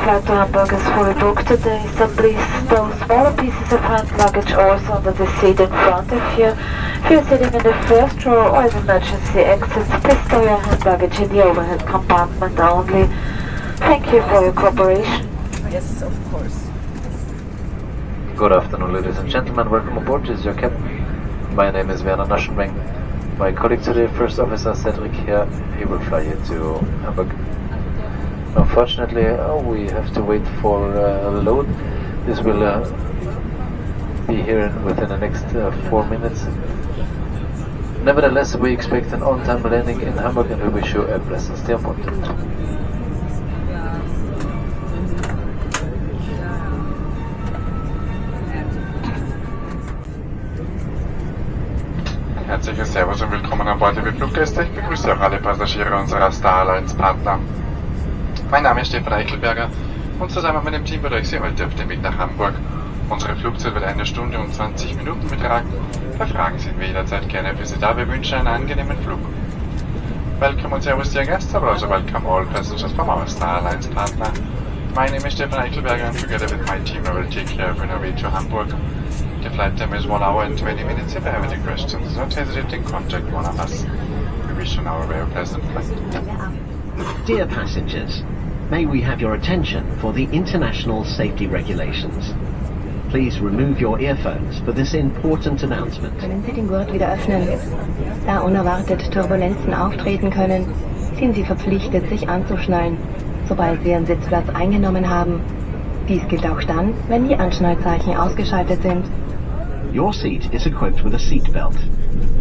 flight to Hamburg is fully booked today, so please stow smaller pieces of hand luggage also under the seat in front of you. If you're sitting in the first row or in emergency exits, please stow your hand luggage in the overhead compartment only. Thank you for your cooperation. Yes, of course. Good afternoon, ladies and gentlemen. Welcome aboard. This is your captain. My name is Werner Naschenweng. My colleague today, First Officer Cedric here, he will fly you to Hamburg. Unfortunately, we have to wait for load. This will be here within the next 4 minutes. Nevertheless, we expect an on-time landing in Hamburg and we wish you a pleasant stay on board. Herzliches Servus und willkommen an Bord, liebe Fluggäste. Ich begrüße auch alle Passagiere unserer Airlines Partner. Mein Name ist Stefan Eichelberger und zusammen mit dem Team betreue ich Sie heute auf dem Weg nach Hamburg. Unsere Flugzeit wird 1 Stunde und 20 Minuten betragen. Bei Fragen sind wir jederzeit gerne für Sie da. Wir wünschen einen angenehmen Flug. Welcome and servus dear guests, but also welcome all passengers from our Airlines Partner. My name is Stefan Eichelberger and together with my team I will take care of your way to Hamburg. The flight time is 1 hour and 20 minutes. If you have any questions, don't hesitate to contact one of us. We wish you now a very pleasant flight. Dear passengers, may we have your attention for the international safety regulations. Please remove your earphones for this important announcement. Können Sie den Gurt wieder öffnen? Da unerwartet Turbulenzen auftreten können, sind Sie verpflichtet, sich anzuschnallen, sobald Sie Ihren Sitzplatz eingenommen haben. Dies gilt auch dann, wenn die Anschnallzeichen ausgeschaltet sind. Your seat is equipped with a seat belt.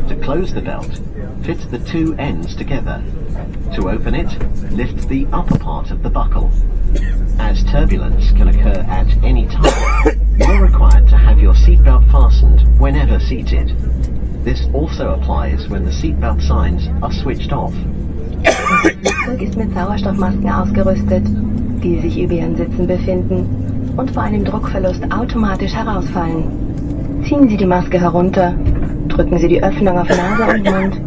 To close the belt, fit the two ends together. To open it, lift the upper part of the buckle. As turbulence can occur at any time, you are required to have your seatbelt fastened whenever seated. This also applies when the seatbelt signs are switched off. Das Flugzeug ist mit Sauerstoffmasken ausgerüstet, die sich über Ihren Sitzen befinden und bei einem Druckverlust automatisch herausfallen. Ziehen Sie die Maske herunter, drücken Sie die Öffnung auf Nase und Mund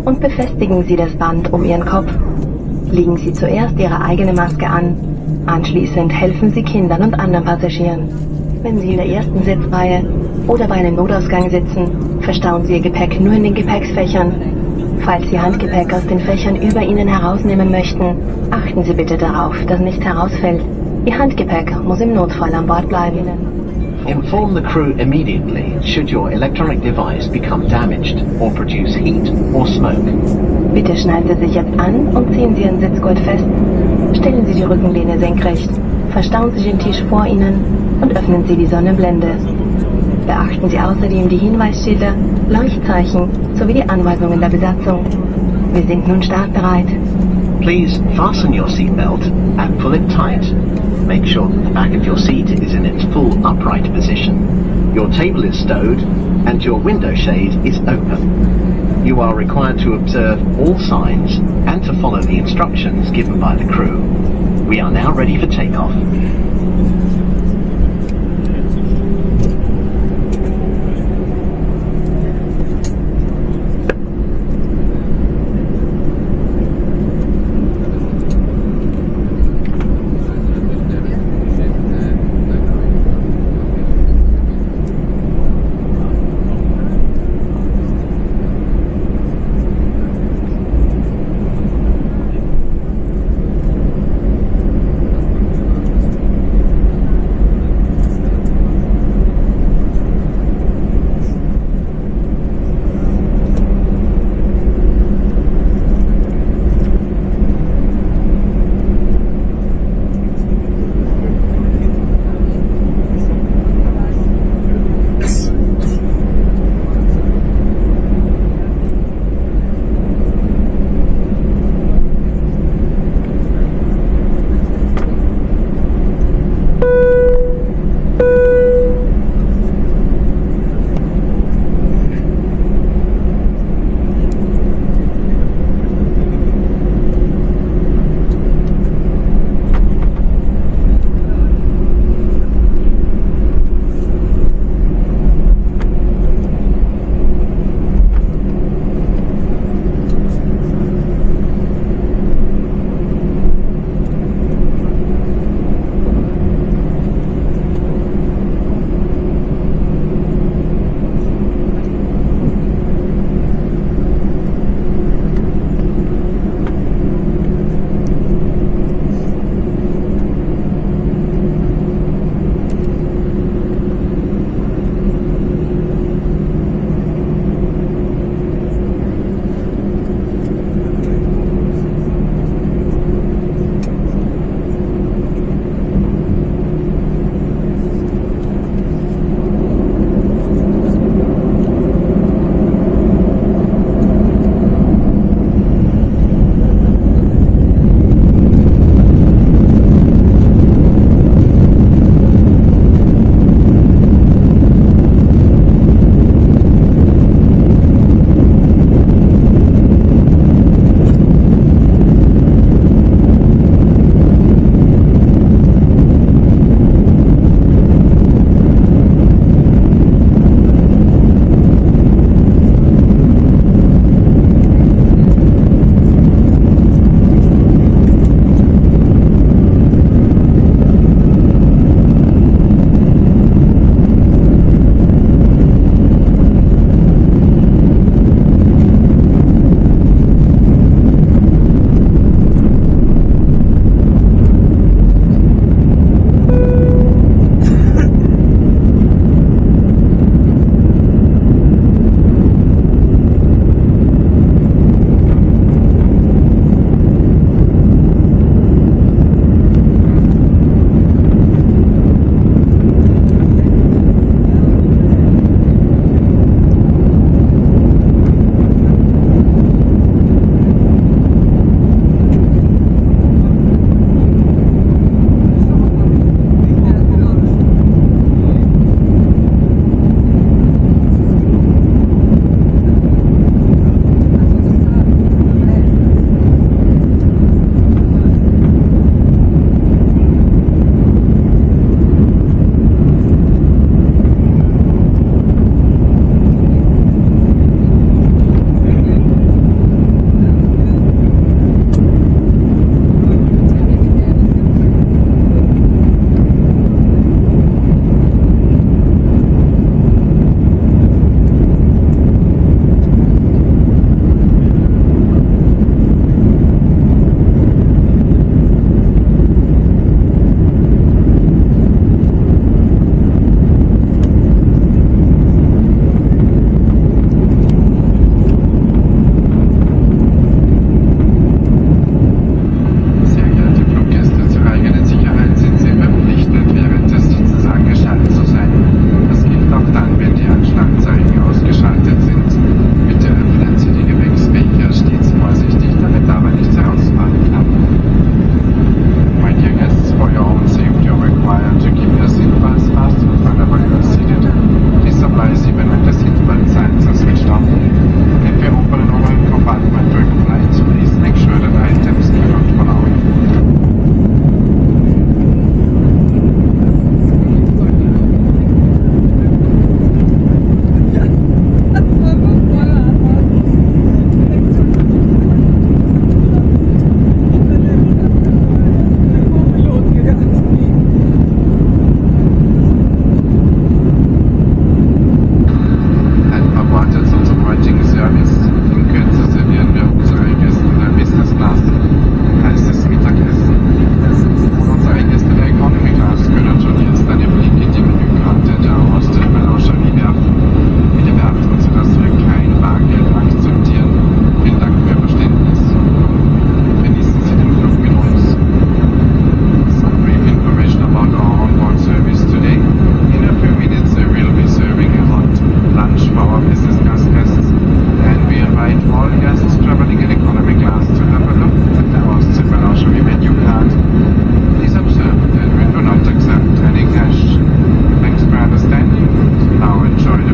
und befestigen Sie das Band um Ihren Kopf. Legen Sie zuerst Ihre eigene Maske an, anschließend helfen Sie Kindern und anderen Passagieren. Wenn Sie in der ersten Sitzreihe oder bei einem Notausgang sitzen, verstauen Sie Ihr Gepäck nur in den Gepäcksfächern. Falls Sie Handgepäck aus den Fächern über Ihnen herausnehmen möchten, achten Sie bitte darauf, dass nichts herausfällt. Ihr Handgepäck muss im Notfall an Bord bleiben. Inform the crew immediately should your electronic device become damaged or produce heat or smoke. Bitte schnallen Sie sich jetzt an und ziehen Sie Ihren Sitzgurt fest. Stellen Sie die Rückenlehne senkrecht, verstauen Sie den Tisch vor Ihnen und öffnen Sie die Sonnenblende. Beachten Sie außerdem die Hinweisschilder, Leuchtzeichen sowie die Anweisungen der Besatzung. Wir sind nun startbereit. Please fasten your seatbelt and pull it tight. Make sure that the back of your seat is in its full upright position. Your table is stowed and your window shade is open. You are required to observe all signs and to follow the instructions given by the crew. We are now ready for takeoff.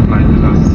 Flight Class.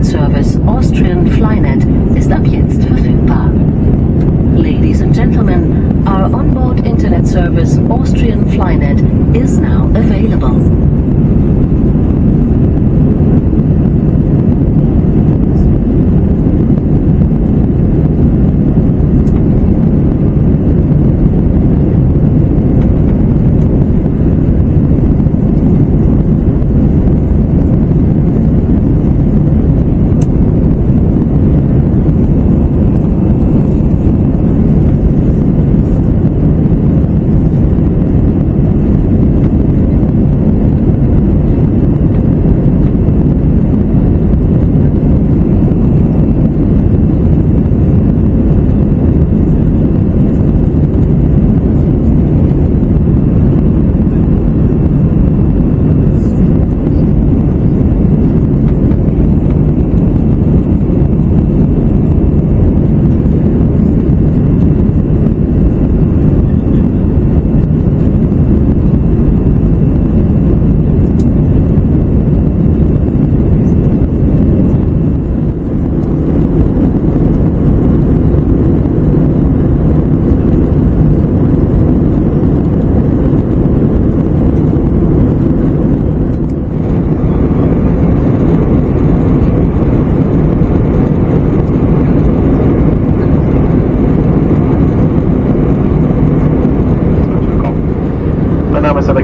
Service Austrian Flynet ist ab jetzt verfügbar. Ladies and gentlemen, our onboard internet service Austrian Flynet is now available.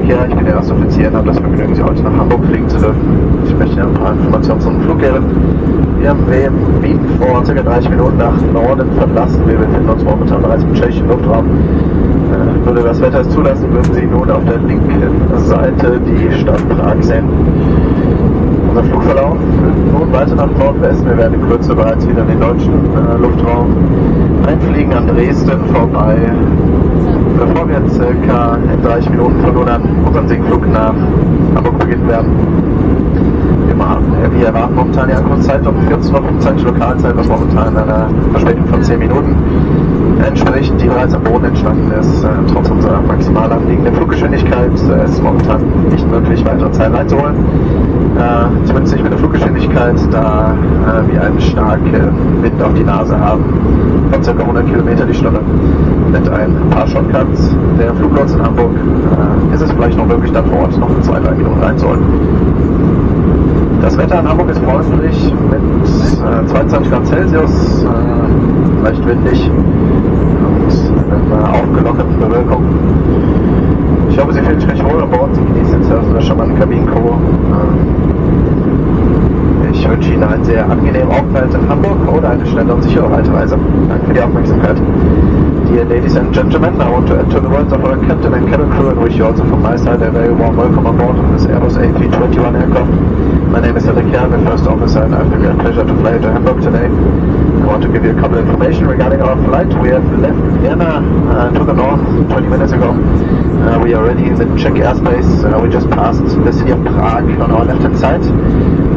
Ich bin der erste Offizier und habe das Vergnügen, Sie heute nach Hamburg fliegen zu dürfen. Ich möchte Ihnen ein paar Informationen zum Flug geben. Wir haben Wien vor ca. 30 Minuten nach Norden verlassen. Wir befinden uns momentan bereits im tschechischen Luftraum. Würde das Wetter es zulassen, würden Sie nun auf der linken Seite die Stadt Prag sehen. Unser Flugverlauf nun weiter nach Nordwesten. Wir werden in Kürze bereits wieder in den deutschen Luftraum einfliegen, an Dresden vorbei. Bevor wir ca. in 30 Minuten von nun an unseren Sinkflug nach Hamburg beginnen werden. Wir erwarten momentan die Ankunftszeit um 14 Uhr zeitische Lokalzeit, was momentan einer Verspätung von 10 Minuten entspricht, die bereits am Boden entstanden ist. Trotz unserer maximal anliegenden Fluggeschwindigkeit ist momentan nicht möglich, weitere Zeit reinzuholen. Zumindest nicht mit der Fluggeschwindigkeit, da wir einen starken Wind auf die Nase haben von ca. 100 km die Stunde. Mit ein paar Shortcuts der Fluglotsen in Hamburg ist es vielleicht noch möglich, dann vor Ort noch 2-3 Minuten reinzuholen. Das Wetter in Hamburg ist freundlich mit 22 Grad Celsius, leicht windig und einer aufgelockerten Bewölkung. Ich hoffe, Sie fühlen sich recht wohl an Bord. Sie genießen jetzt also das charmante Kabinencrew. Ich wünsche Ihnen einen sehr angenehmen Aufenthalt in Hamburg oder eine schnelle und sichere Weiterreise. Danke für die Aufmerksamkeit. Dear ladies and gentlemen, I want to add to the words of our captain and cabin crew and wish you also from my side a very warm welcome on board of this Airbus A321 aircraft. My name is Cedric, I'm the first officer and I have the great pleasure to fly to Hamburg today. I want to give you a couple of information regarding our flight. We have left Vienna to the north 20 minutes ago. We are already in the Czech airspace. We just passed the city of Prague on our left hand side.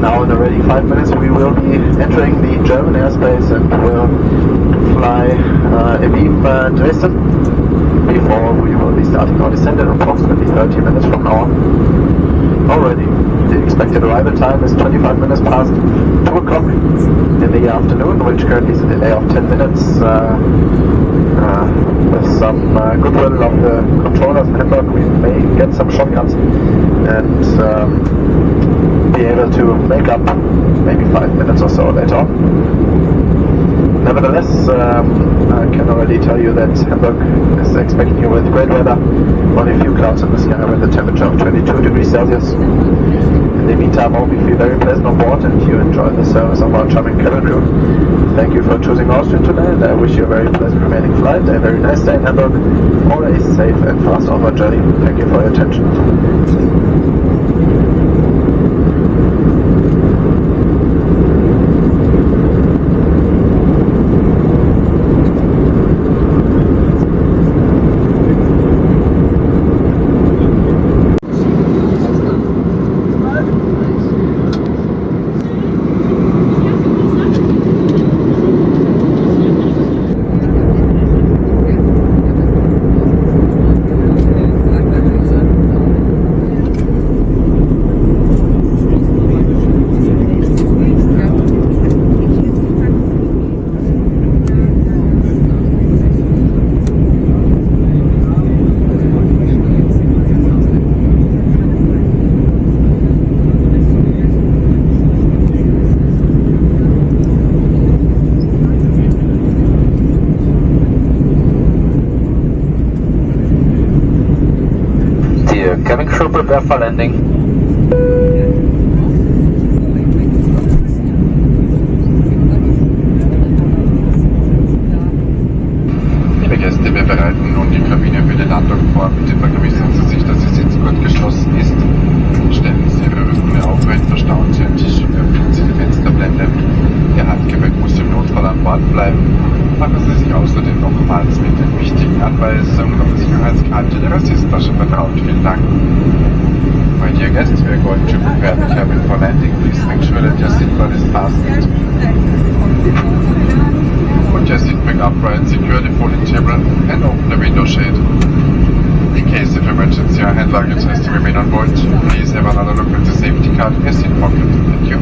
Now in already 5 minutes we will be entering the German airspace and will fly Ebim Dresden before we will be starting our descent in approximately 30 minutes from now on. Already, the expected arrival time is 25 minutes past 2 o'clock in the afternoon, which currently is a delay of 10 minutes. With some goodwill of the controllers in Hamburg, we may get some shortcuts and be able to make up maybe 5 minutes or so later on. Nevertheless, I can already tell you that Hamburg is expecting you with great weather, only a few clouds in the sky with a temperature of 22 degrees Celsius. In the meantime, I hope you feel very pleasant on board and you enjoy the service of our charming cabin crew. Thank you for choosing Austrian today, and I wish you a very pleasant remaining flight, a very nice day in Hamburg, or a safe and fast onward journey. Thank you for your attention. Cabin crew prepare for landing. Liebe Gäste, wir bereiten nun die Kabine für die Landung vor. Bitte vergewissern Sie sich, dass Ihr Sitzgurt geschlossen ist. Stellen Sie Ihre Rücken aufrecht, verstauen Sie Ihren Tisch und öffnen Sie die Fensterblende. Ihr Handgepäck muss im Notfall an Bord bleiben. Machen Sie sich außerdem nochmals mit den wichtigen Anweisungen und Sicherheitskarte Ihrer Sitztasche vertraut. Vielen Dank. My dear guests, we are going to prepare the cabin for landing. Please make sure that your seatbelt is fastened. Put your seat back upright, secure the folding table and open the window shade. In case of emergency or hand luggage has to remain on board, please have another look at the safety card in your seat pocket. Thank you.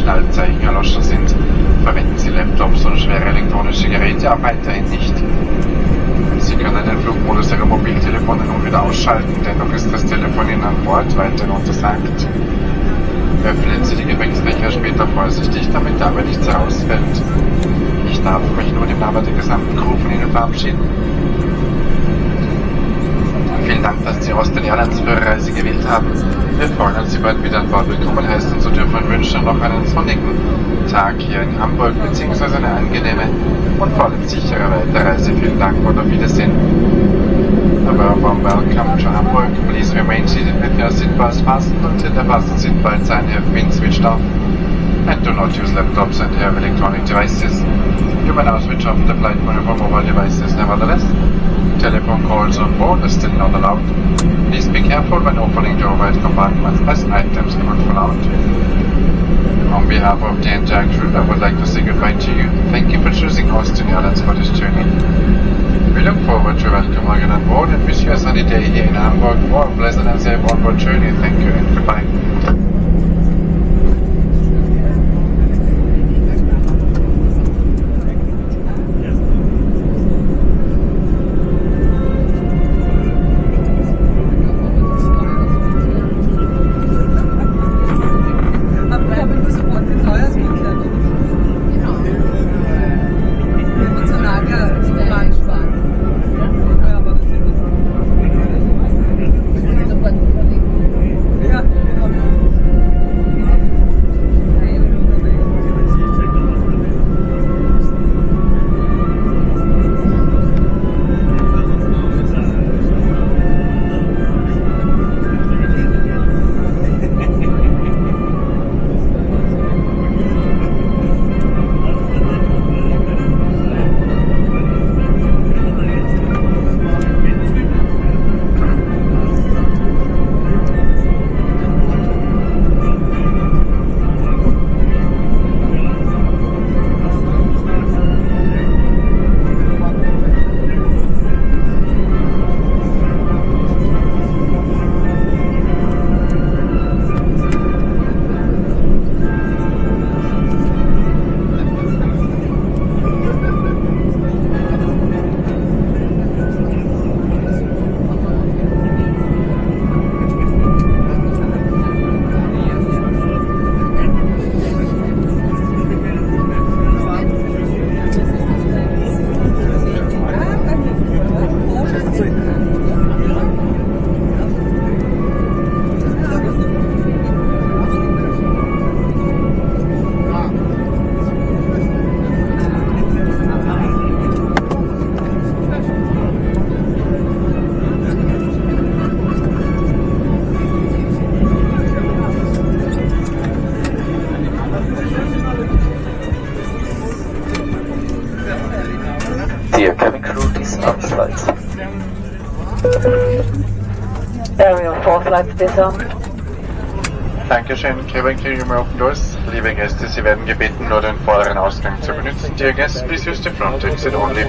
Signalzeichen erloschen sind, verwenden Sie Laptops oder schwere elektronische Geräte auch weiterhin nicht. Sie können den Flugmodus Ihrer Mobiltelefone nun wieder ausschalten, dennoch ist das Telefonieren an Bord weiterhin untersagt. Öffnen Sie die Gepäckträger später vorsichtig, damit dabei nichts herausfällt. Ich darf mich nun im Namen der gesamten Crew von Ihnen verabschieden. Vielen Dank, dass Sie Austrian Airlines für Ihre Reise gewählt haben. Wir freuen uns, Sie bald wieder an Bord willkommen heißen zu dürfen und wünschen noch einen sonnigen Tag hier in Hamburg bzw. eine angenehme und vor allem sichere Weiterreise. Vielen Dank und auf Wiedersehen. A very warm welcome to Hamburg. Please remain seated with your seatbelts fastened until the fasten seatbelt sign have been switched off. And do not use laptops and have electronic devices. You may now switch off the flight mode for mobile devices. Nevertheless, telephone calls on board are still not allowed. Please be careful when opening the overhead compartments as items could fall out. On behalf of the entire crew, I would like to say goodbye to you. Thank you for choosing Austrian Airlines for this journey. We look forward to welcoming you on board and wish you a sunny day here in Hamburg or a pleasant and safe onboard journey. Thank you and goodbye. Dear cabin crew, please on flights. Area 4 flights please on. Dankeschön, Cabin Crew, you may open doors. Liebe Gäste, Sie werden gebeten, nur den vorderen Ausgang zu benutzen. Dear guests, please use the front exit only.